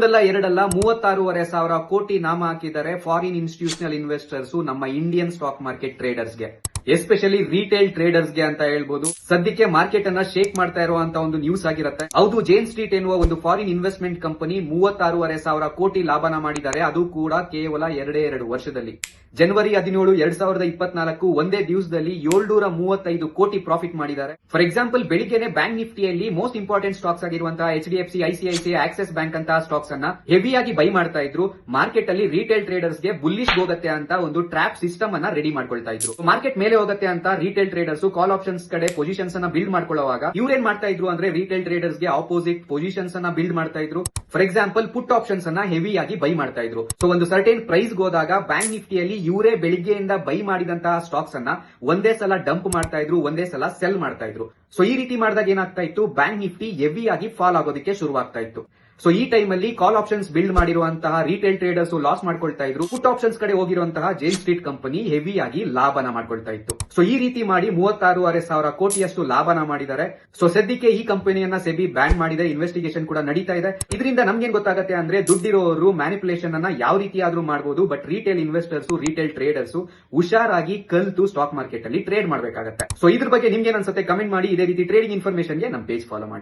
ಒಂದಲ್ಲ ಎರಡಲ್ಲ 36,500 ಕೋಟಿ ನಾಮ ಹಾಕಿದ್ದಾರೆ ಫಾರಿನ್ ಇನ್ಸ್ಟಿಟ್ಯೂಷನಲ್ ಇನ್ವೆಸ್ಟರ್ಸ್ ನಮ್ಮ ಇಂಡಿಯನ್ ಸ್ಟಾಕ್ ಮಾರ್ಕೆಟ್ ಟ್ರೇಡರ್ಸ್ಗೆ, ಎಸ್ಪೆಷಲಿ ರಿಟೇಲ್ ಟ್ರೇಡರ್ಸ್ಗೆ ಅಂತ ಹೇಳ್ಬೋದು. ಸದ್ಯಕ್ಕೆ ಮಾರ್ಕೆಟ್ ಅನ್ನ ಶೇಕ್ ಮಾಡ್ತಾ ಇರುವಂತ ಒಂದು ನ್ಯೂಸ್ ಆಗಿರುತ್ತೆ. ಹೌದು, ಜೇನ್ ಸ್ಟ್ರೀಟ್ ಎನ್ನುವ ಒಂದು ಫಾರಿನ್ ಇನ್ವೆಸ್ಟ್ಮೆಂಟ್ ಕಂಪನಿ 36,500 ಕೋಟಿ ಲಾಭನ ಮಾಡಿದ್ದಾರೆ. ಅದು ಕೂಡ ಕೇವಲ 2 ವರ್ಷದಲ್ಲಿ. ಜನವರಿ 17, 2024 ಒಂದೇ ದಿವಸದಲ್ಲಿ 735 ಕೋಟಿ ಪ್ರಾಫಿಟ್ ಮಾಡಿದ್ದಾರೆ. ಫಾರ್ ಎಕ್ಸಾಂಪಲ್, ಬೆಳಿಗ್ಗೆನೆ ಬ್ಯಾಂಕ್ ನಿಫ್ಟಿಯಲ್ಲಿ ಮೋಸ್ಟ್ ಇಂಪಾರ್ಟೆಂಟ್ ಸ್ಟಾಕ್ಸ್ ಆಗಿರುವಂತಹ HDFC, ICICI, ಆಕ್ಸಿಸ್ ಬ್ಯಾಂಕ್ ಅಂತ ಸ್ಟಾಕ್ಸ್ ಅನ್ನ ಹೆವಿಯಾಗಿ ಬೈ ಮಾಡ್ತಾ ಇದ್ರು. ಮಾರ್ಕೆಟ್ ಅಲ್ಲಿ ರಿಟೇಲ್ ಟ್ರೇಡರ್ಸ್ ಗೆ ಬುಲ್ಲಿಶ್ ಹೋಗುತ್ತೆ ಅಂತ ಒಂದು ಟ್ರ್ಯಾಪ್ ಸಿಸ್ಟಮ್ ಅನ್ನ ರೆಡಿ ಮಾಡ್ಕೊಳ್ತಾ ಇದ್ರು. ಮಾರ್ಕೆಟ್ ಮೇಲೆ ಹೋಗುತ್ತೆ ಅಂತ ರಿಟೇಲ್ ಟ್ರೇಡರ್ಸ್ ಕಾಲ್ ಆಪ್ಷನ್ಸ್ ಕಡೆ ಪೊಸಿಷನ್ಸ್ ಅನ್ನ ಬಿಲ್ಡ್ ಮಾಡ್ಕೊಳ್ಳುವಾಗ ಇವ್ರೇನ್ ಮಾಡ್ತಾ ಇದ್ರು ಅಂದ್ರೆ ರಿಟೇಲ್ ಟ್ರೇಡರ್ಸ್ ಗೆ ಆಪೋಸಿಟ್ ಪೊಸಿಷನ್ಸ್ ಅನ್ನ ಬಿಲ್ಡ್ ಮಾಡ್ತಾ ಇದ್ರು. ಫಾರ್ ಎಕ್ಸಾಂಪಲ್, ಪುಟ್ ಆಪ್ಷನ್ಸ್ ಅನ್ನ ಹೆವಿಯಾಗಿ ಬೈ ಮಾಡ್ತಾ ಇದ್ರು. ಸೊ ಒಂದು ಸರ್ಟೇನ್ ಪ್ರೈಸ್ ಹೋದಾಗ ಬ್ಯಾಂಕ್ ನಿಫ್ಟಿಯಲ್ಲಿ ಇವರೇ ಬೆಳಿಗ್ಗೆಯಿಂದ ಬೈ ಮಾಡಿದಂತಹ ಸ್ಟಾಕ್ಸ್ ಅನ್ನ ಒಂದೇ ಸಲ ಡಂಪ್ ಮಾಡ್ತಾ ಇದ್ರು, ಒಂದೇ ಸಲ ಸೆಲ್ ಮಾಡ್ತಾ ಇದ್ರು. ಸೊ ಈ ರೀತಿ ಮಾಡಿದಾಗ ಏನಾಗ್ತಾ ಇತ್ತು, ಬ್ಯಾಂಕ್ ನಿಫ್ಟಿ ಹೆವಿಯಾಗಿ ಫಾಲ್ ಆಗೋದಕ್ಕೆ ಶುರುವಾಗ್ತಾ ಇತ್ತು. ಸೊ ಈ ಟೈಮ್ ಅಲ್ಲಿ ಕಾಲ್ ಆಪ್ಷನ್ಸ್ ಬಿಲ್ಡ್ ಮಾಡಿರುವಂತಹ ರಿಟೇಲ್ ಟ್ರೇಡರ್ಸ್ ಲಾಸ್ ಮಾಡ್ಕೊಳ್ತಾ ಇದ್ರು. ಪುಟ್ ಆಪ್ಷನ್ಸ್ ಕಡೆ ಹೋಗಿರುವಂತಹ ಜೇನ್ ಸ್ಟ್ರೀಟ್ ಕಂಪನಿ ಹೆವಿಯಾಗಿ ಲಾಭನ ಮಾಡ್ಕೊಳ್ತಾ ಇತ್ತು. ಸೊ ಈ ರೀತಿ ಮಾಡಿ 36,500 ಕೋಟಿಯಷ್ಟು ಲಾಭನ ಮಾಡಿದ್ದಾರೆ. ಸೊ ಸದ್ಯಕ್ಕೆ ಈ ಕಂಪನಿಯನ್ನ ಸೆಬಿ ಬ್ಯಾನ್ ಮಾಡಿದೆ, ಇನ್ವೆಸ್ಟಿಗೇಷನ್ ಕೂಡ ನಡೀತಾ ಇದೆ. ಇದರಿಂದ ನಮ್ಗೇನ್ ಗೊತ್ತಾಗುತ್ತೆ ಅಂದ್ರೆ, ದುಡ್ಡಿರೋರು ಮ್ಯಾನಿಪುಲೇಷನ್ ಅನ್ನ ಯಾವ ರೀತಿ ಆದ್ರೂ ಮಾಡಬಹುದು, but retail investors, retail traders ಹುಷಾರಾಗಿ ಕಲ್ತು ಸ್ಟಾಕ್ ಮಾರ್ಕೆಟ್ ಅಲ್ಲಿ ಟ್ರೇಡ್ ಮಾಡಬೇಕಾಗುತ್ತೆ. ಸೊ ಇದ್ರ ಬಗ್ಗೆ ನಿಮ್ಗೆ ಅನ್ಸುತ್ತೆ ಕಮೆಂಟ್ ಮಾಡಿ. ಇದೇ ರೀತಿ ಟ್ರೇಡಿಂಗ್ ಇನ್ಫಾರ್ಮೇಶನ್ ಗೆ ನಮ್ಮ ಪೇಜ್ ಫಾಲೋ ಮಾಡಿ.